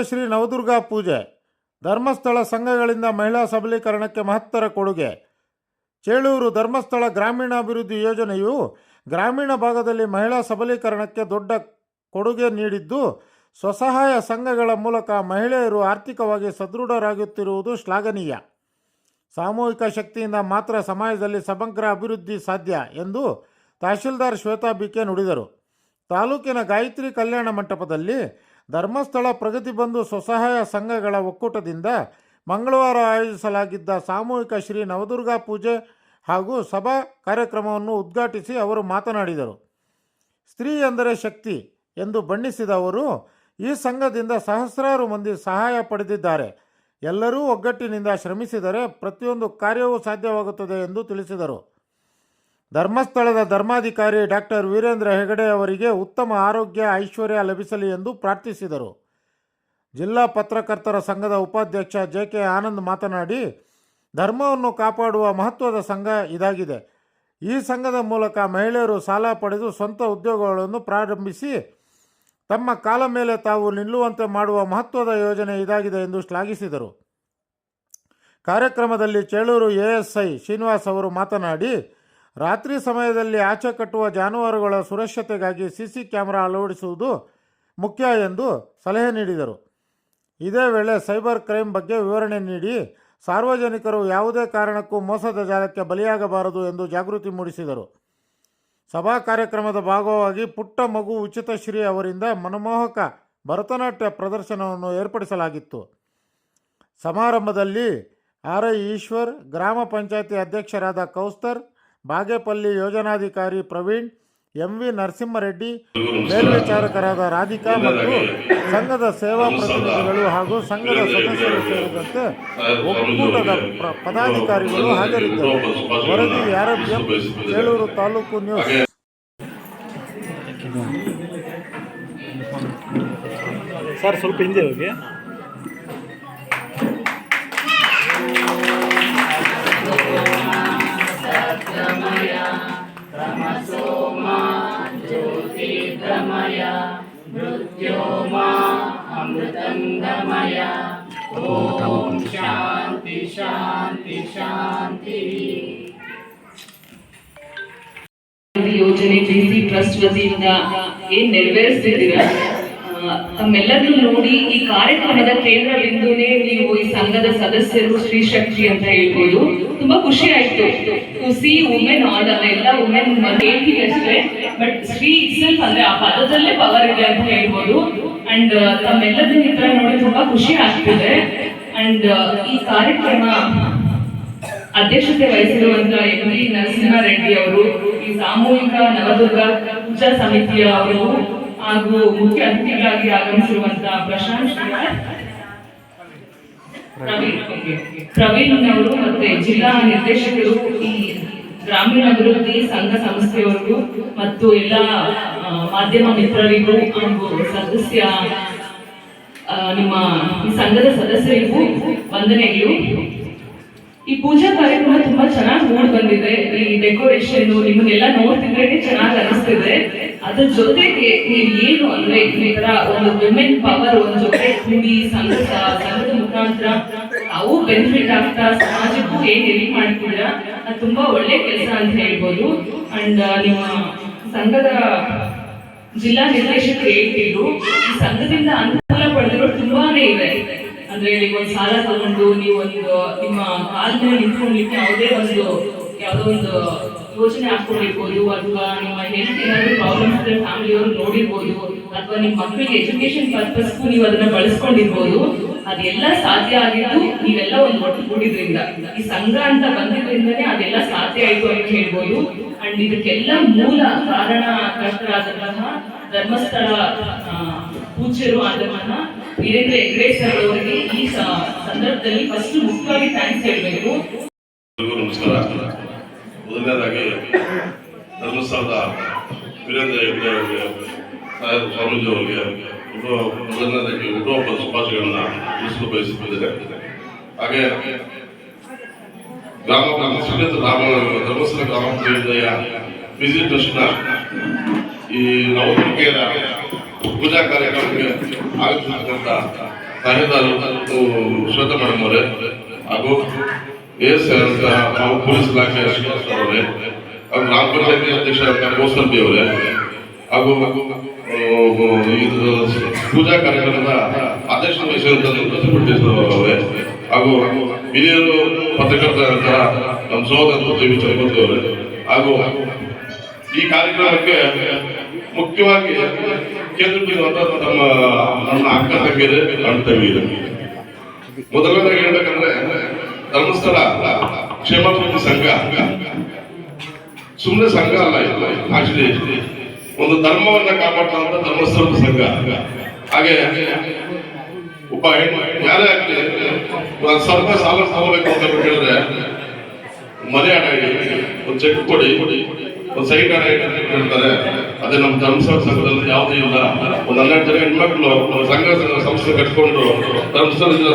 ಶ್ರೀ ನವದುರ್ಗಾ ಪೂಜೆ, ಧರ್ಮಸ್ಥಳ ಸಂಘಗಳಿಂದ ಮಹಿಳಾ ಸಬಲೀಕರಣಕ್ಕೆ ಮಹತ್ತರ ಕೊಡುಗೆ. ಚೇಳೂರು ಧರ್ಮಸ್ಥಳ ಗ್ರಾಮೀಣಾಭಿವೃದ್ಧಿ ಯೋಜನೆಯು ಗ್ರಾಮೀಣ ಭಾಗದಲ್ಲಿ ಮಹಿಳಾ ಸಬಲೀಕರಣಕ್ಕೆ ದೊಡ್ಡ ಕೊಡುಗೆ ನೀಡಿದ್ದು, ಸ್ವಸಹಾಯ ಸಂಘಗಳ ಮೂಲಕ ಮಹಿಳೆಯರು ಆರ್ಥಿಕವಾಗಿ ಸದೃಢರಾಗುತ್ತಿರುವುದು ಶ್ಲಾಘನೀಯ. ಸಾಮೂಹಿಕ ಶಕ್ತಿಯಿಂದ ಮಾತ್ರ ಸಮಾಜದಲ್ಲಿ ಸಮಗ್ರ ಅಭಿವೃದ್ಧಿ ಸಾಧ್ಯ ಎಂದು ತಹಶೀಲ್ದಾರ್ ಶ್ವೇತಾ ಬಿಕೆ ನುಡಿದರು. ತಾಲೂಕಿನ ಗಾಯತ್ರಿ ಕಲ್ಯಾಣ ಮಂಟಪದಲ್ಲಿ ಧರ್ಮಸ್ಥಳ ಪ್ರಗತಿ ಬಂಧು ಸ್ವಸಹಾಯ ಸಂಘಗಳ ಒಕ್ಕೂಟದಿಂದ ಮಂಗಳವಾರ ಆಯೋಜಿಸಲಾಗಿದ್ದ ಸಾಮೂಹಿಕ ಶ್ರೀ ನವದುರ್ಗಾ ಪೂಜೆ ಹಾಗೂ ಸಭಾ ಕಾರ್ಯಕ್ರಮವನ್ನು ಉದ್ಘಾಟಿಸಿ ಅವರು ಮಾತನಾಡಿದರು. ಸ್ತ್ರೀ ಎಂದರೆ ಶಕ್ತಿ ಎಂದು ಬಣ್ಣಿಸಿದ ಅವರು, ಈ ಸಂಘದಿಂದ ಸಹಸ್ರಾರು ಮಂದಿ ಸಹಾಯ ಪಡೆದಿದ್ದಾರೆ. ಎಲ್ಲರೂ ಒಗ್ಗಟ್ಟಿನಿಂದ ಶ್ರಮಿಸಿದರೆ ಪ್ರತಿಯೊಂದು ಕಾರ್ಯವೂ ಸಾಧ್ಯವಾಗುತ್ತದೆ ಎಂದು ತಿಳಿಸಿದರು. ಧರ್ಮಸ್ಥಳದ ಧರ್ಮಾಧಿಕಾರಿ ಡಾಕ್ಟರ್ ವೀರೇಂದ್ರ ಹೆಗಡೆ ಅವರಿಗೆ ಉತ್ತಮ ಆರೋಗ್ಯ ಐಶ್ವರ್ಯ ಲಭಿಸಲಿ ಎಂದು ಪ್ರಾರ್ಥಿಸಿದರು. ಜಿಲ್ಲಾ ಪತ್ರಕರ್ತರ ಸಂಘದ ಉಪಾಧ್ಯಕ್ಷ ಜೆ.ಕೆ. ಆನಂದ್ ಮಾತನಾಡಿ, ಧರ್ಮವನ್ನು ಕಾಪಾಡುವ ಮಹತ್ವದ ಸಂಘ ಇದಾಗಿದೆ. ಈ ಸಂಘದ ಮೂಲಕ ಮಹಿಳೆಯರು ಸಾಲ ಪಡೆದು ಸ್ವಂತ ಉದ್ಯೋಗಗಳನ್ನು ಪ್ರಾರಂಭಿಸಿ ತಮ್ಮ ಕಾಲ ಮೇಲೆ ತಾವು ನಿಲ್ಲುವಂತೆ ಮಾಡುವ ಮಹತ್ವದ ಯೋಜನೆ ಇದಾಗಿದೆ ಎಂದು ಶ್ಲಾಘಿಸಿದರು. ಕಾರ್ಯಕ್ರಮದಲ್ಲಿ ಚೇಳೂರು ಎಎಸ್ಐ ಶ್ರೀನಿವಾಸ್ ಅವರು ಮಾತನಾಡಿ, ರಾತ್ರಿ ಸಮಯದಲ್ಲಿ ಆಚೆ ಕಟ್ಟುವ ಜಾನುವಾರುಗಳ ಸುರಕ್ಷತೆಗಾಗಿ ಸಿಸಿ ಕ್ಯಾಮೆರಾ ಅಳವಡಿಸುವುದು ಮುಖ್ಯ ಎಂದು ಸಲಹೆ ನೀಡಿದರು. ಇದೇ ವೇಳೆ ಸೈಬರ್ ಕ್ರೈಮ್ ಬಗ್ಗೆ ವಿವರಣೆ ನೀಡಿ, ಸಾರ್ವಜನಿಕರು ಯಾವುದೇ ಕಾರಣಕ್ಕೂ ಮೋಸದ ಜಾಲಕ್ಕೆ ಬಲಿಯಾಗಬಾರದು ಎಂದು ಜಾಗೃತಿ ಮೂಡಿಸಿದರು. ಸಭಾ ಕಾರ್ಯಕ್ರಮದ ಭಾಗವಾಗಿ ಪುಟ್ಟ ಮಗು ಉಚಿತ ಶ್ರೀ ಅವರಿಂದ ಮನಮೋಹಕ ಭರತನಾಟ್ಯ ಪ್ರದರ್ಶನವನ್ನು ಏರ್ಪಡಿಸಲಾಗಿತ್ತು. ಸಮಾರಂಭದಲ್ಲಿ ಆರ್.ಐ. ಈಶ್ವರ್, ಗ್ರಾಮ ಪಂಚಾಯತಿ ಅಧ್ಯಕ್ಷರಾದ ಕೌಸ್ತರ್, ಬಾಗೇಪಲ್ಲಿ ಯೋಜನಾಧಿಕಾರಿ ಪ್ರವೀಣ್, ಎಂ.ವಿ. ನರಸಿಂಹರೆಡ್ಡಿ, ಮೇಲ್ವಿಚಾರಕರಾದ ರಾಧಿಕಾ ಮತ್ತು ಸಂಘದ ಸೇವಾ ಪ್ರತಿನಿಧಿಗಳು ಹಾಗೂ ಸಂಘದ ಸದಸ್ಯರು ಸೇರಿದಂತೆ ಒಕ್ಕೂಟದ ಪದಾಧಿಕಾರಿಗಳು ಹಾಜರಿದ್ದರು. ವರದಿ RM, Chelur taluk news. Sir ಸ್ವಲ್ಪ ಹಿಂದೆ ಹೋಗಿ. ಜ್ಯೋತಿರ್ಗಮಯ ಮೃತ್ಯೋರ್ಮಾ ಅಮೃತಂಗಮಯ. ಓಂ ಶಾಂತಿ ಶಾಂತಿ ಶಾಂತಿ. ಯೋಜನೆ ಜೆಸಿ ಟ್ರಸ್ಟ್ ವತಿಯಿಂದ ಏನ್ ನೆರವೇರಿಸ್ತಿದ್ದೀರಾ, ತಮ್ಮೆಲ್ಲರನ್ನು ನೋಡಿ ಈ ಕಾರ್ಯಕ್ರಮದ ಕೇಂದ್ರ ಬಿಂದುನೇ ನೀವು ಈ ಸಂಘದ ಸದಸ್ಯರು ಶ್ರೀ ಶಕ್ತಿ ಅಂತ ಹೇಳ್ಬೋದು. ತುಂಬಾ ಖುಷಿ ಆಯ್ತು ಟು ಸಿ ವುಮೆನ್ ಆಲ್. ಎಲ್ಲ ವುಮೆನ್ ಹೇಳ್ತೀವಿ ಅಷ್ಟೇ, ಬಟ್ ಶ್ರೀ ಇಟ್ಸೆಲ್ಫ್ ಅಂದ್ರೆ ಆ ಪದದಲ್ಲೇ ಪವರ್ ಇದೆ ಅಂತ ಹೇಳ್ಬೋದು. ಅಂಡ್ ತಮ್ಮೆಲ್ಲರನ್ನ ಈ ತರ ನೋಡಿ ತುಂಬಾ ಖುಷಿ ಆಗ್ತಿದೆ. ಅಂಡ್ ಈ ಕಾರ್ಯಕ್ರಮ ಅಧ್ಯಕ್ಷತೆ ವಹಿಸಿರುವಂತ ಎಂ.ವಿ. ನರಸಿಂಹರೆಡ್ಡಿ ಅವರು, ಈ ಸಾಮೂಹಿಕ ನವದುರ್ಗ ಪೂಜಾ ಸಮಿತಿಯ ಅವರು ಹಾಗೂ ಮುಖ್ಯ ಅತಿಥಿಗಳಾಗಿ ಆಗಮಿಸಿರುವಂತಹ ಪ್ರಶಾಂತ್ ಪ್ರವೀಣ್ ಅವರು ಮತ್ತೆ ಜಿಲ್ಲಾ ನಿರ್ದೇಶಕರು, ಈ ಗ್ರಾಮೀಣಾಭಿವೃದ್ಧಿ ಸಂಘ ಸಂಸ್ಥೆಯವರು ಮತ್ತು ಎಲ್ಲ ಮಾಧ್ಯಮ ಮಿತ್ರರಿಗೂ ಹಾಗೂ ಸದಸ್ಯ ನಿಮ್ಮ ಈ ಸಂಘದ ಸದಸ್ಯರಿಗೂ ವಂದನೆಗಳು. ಈ ಪೂಜಾ ಕಾರ್ಯಕ್ರಮ ತುಂಬಾ ಚೆನ್ನಾಗಿ ಮೂಡ್ ಬಂದಿದೆ. ಈ ಡೆಕೋರೇಷನ್ ನಿಮ್ಮನ್ನೆಲ್ಲ ನೋಡ್ತಿದ್ರೆ ಚೆನ್ನಾಗಿ ಅನಿಸ್ತಿದೆ. ಅದ್ರ ಜೊತೆಗೆ ನೀವು ಏನು ಅಂದ್ರೆ ಈ ತರ ಒಂದು ವಿಮೆನ್ ಪವರ್ ಒಂದ್ ಜೊತೆ ಕೂಡಿ ಸಂಘದ ಮುಖಾಂತರ ಅವು ಬೆನಿಫಿಟ್ ಆಗ್ತಾ ಸಮಾಜಕ್ಕೂ ಏನ್ ಹೆಲ್ಪ್ ಮಾಡ್ತಿದ್ದೀರಾ, ಅದು ತುಂಬಾ ಒಳ್ಳೆ ಕೆಲಸ ಅಂತ ಹೇಳ್ಬೋದು. ಅಂಡ್ ನಿಮ್ಮ ಸಂಘದ ಜಿಲ್ಲಾ ನಿರ್ದೇಶಕರು ಹೇಳ್ತಿದ್ರು, ಈ ಸಂಘದಿಂದ ಅನುಕೂಲ ಪಡೆದಿರೋ ತುಂಬಾನೇ ಇದೆ. ಅಂದ್ರೆ ನೀವೊಂದು ಸಾಲ ತಗೊಂಡು ನೀವೊಂದು ನಿಮ್ಮ ಕಾಲ ಮೇಲೆ ನಿಂತ್ಕೊಂಡ್ಲಿಕ್ಕೆ ಯಾವುದೋ ಒಂದು ಯೋಜನೆ ಹಾಕೊಂಡಿರ್ಬೋದು, ಅಥವಾ ನಿಮ್ಮ ಹೆಲ್ತ್ ಏನಾದ್ರು ಪ್ರಾಬ್ಲಮ್ಸ್ ಇದ್ರೆ ಫ್ಯಾಮಿಲಿಯವರು ನೋಡಿರ್ಬೋದು, ಅಥವಾ ನಿಮ್ಮ ಮಕ್ಕಳಿಗೆ ಎಜುಕೇಶನ್ ಪರ್ಪಸ್ಗೂ ನೀವು ಅದನ್ನ ಬಳಸ್ಕೊಂಡಿರ್ಬೋದು. ಅದೆಲ್ಲ ಸಾಧ್ಯ ಆಗಿದ್ದು ನೀವೆಲ್ಲ ಒಂದು ಒಟ್ಟು ಕೂಡಿದ್ರಿಂದ, ಈ ಸಂಘ ಅಂತ ಬಂದಿದ್ರಿಂದನೇ ಅದೆಲ್ಲ ಸಾಧ್ಯ ಆಯ್ತು ಅಂತ ಹೇಳ್ಬೋದು. ಅಂಡ್ ಇದಕ್ಕೆಲ್ಲ ಮೂಲ ಕಾರಣಕರ್ತರಾದಂತಹ ಧರ್ಮಸ್ಥಳ ಪೂಜ್ಯರು ಆದಂತಹ ವೀರೇಂದ್ರ ಹೆಗ್ಡೆ ಸರ್ ಅವರಿಗೆ ಈ ಸಂದರ್ಭದಲ್ಲಿ ಫಸ್ಟ್ ಮುಖ್ಯವಾಗಿ ಥ್ಯಾಂಕ್ಸ್ ಹೇಳಬೇಕು. ನಮಸ್ಕಾರ. ಮೊದಲನೇದಾಗಿ ಧರ್ಮಸ್ಥಳದ ವೀರೇಂದ್ರ ಹೆಗ್ಡೆ ಅವರಿಗೆ, ಸ್ವಾಮೀಜಿ ಅವರಿಗೆ ಮೊದಲನೇದಾಗಿ ಹುಟ್ಟುಹಬ್ಬದ ಶುಭಾಶಯಗಳನ್ನ ತಿಳಿಸಲು ಬಯಸುತ್ತಿದ್ದೇನೆ. ಹಾಗೆ ಧರ್ಮಸ್ಥಳ ಗ್ರಾಮ ಪಂಚಾಯತಿಯ ಬಿಸಿ ಟ್ರಸ್ಟ್ನ ಈ ನವದುರ್ಗೆಯರ ಪೂಜಾ ಕಾರ್ಯಕ್ರಮಕ್ಕೆ ಆಗಮಿಸಿದಂತ ತಹಸೀಲ್ದಾರ್ ಶ್ವೇತಾ ಮೇಡಮ್ ಅವರೇ ಹಾಗೂ ಎಸ್ ನಾವು ಪೊಲೀಸ್ ಇಲಾಖೆ ಶ್ರೀನಿವಾಸ್ ಅವರೇ ಹಾಗೂ ಗ್ರಾಮ ಪಂಚಾಯತಿ ಅಧ್ಯಕ್ಷ ಕೌಸಲ್ ಬಿ ಅವರೇ ಹಾಗೂ ಇದು ಪೂಜಾ ಕಾರ್ಯಕ್ರಮದ ಅಧ್ಯಕ್ಷ ಅವರೇ ಹಾಗೂ ಹಿರಿಯರು ಪತ್ರಕರ್ತರ ನಮ್ಮ ಸಹೋದರ ಜಿ ಚಲಪತಿ ಅವರೇ ಹಾಗೂ ಈ ಕಾರ್ಯಕ್ರಮಕ್ಕೆ ಮುಖ್ಯವಾಗಿ ಕೇಂದ್ರ ನಮ್ಮ ನನ್ನ ಅಕ್ಕ ತಂಗಿಯರು ಅಣ್ಣ ತಂಗಿಯರು. ಮೊದಲನೇದಾಗಿ ಹೇಳ್ಬೇಕಂದ್ರೆ ಧರ್ಮಸ್ಥಳ ಕ್ಷೇಮಾಭಿವೃದ್ಧಿ ಸಂಘ ಸುಮ್ಮನೆ ಸಂಘ ಅಲ್ಲ, ಇದು ಆಕ್ಚುಲಿ ಒಂದು ಧರ್ಮವನ್ನ ಕಾಪಾಡ್ತಂತ ಧರ್ಮಸ್ಥಳದ ಸಂಘ. ಹಾಗೆ ಒಬ್ಬ ಯಾರೇ ಆಗ್ಲಿ ಸ್ವಲ್ಪ ಸಾಲ ತಗೋಬೇಕು ಅಂತ ಹೇಳಿದ್ರೆ ಮನೆ ಹಣ ಇಡಿ, ಒಂದು ಚೆಕ್ ಕೊಡಿ, ಒಂದು ಸೈಟ್ ಹಣ ಹೇಳ್ತಾರೆ. ಅದೇ ನಮ್ಮ ಧರ್ಮಸ್ಥಳ ಸಂಘದಲ್ಲಿ ಯಾವುದೇ ಇಲ್ಲ. ಒಂದು 12 ಜನ ಹೆಣ್ಮಕ್ಳು ಸಂಘ ಸಂಸ್ಥೆ ಕಟ್ಕೊಂಡು ಧರ್ಮಸ್ಥಳದಿಂದ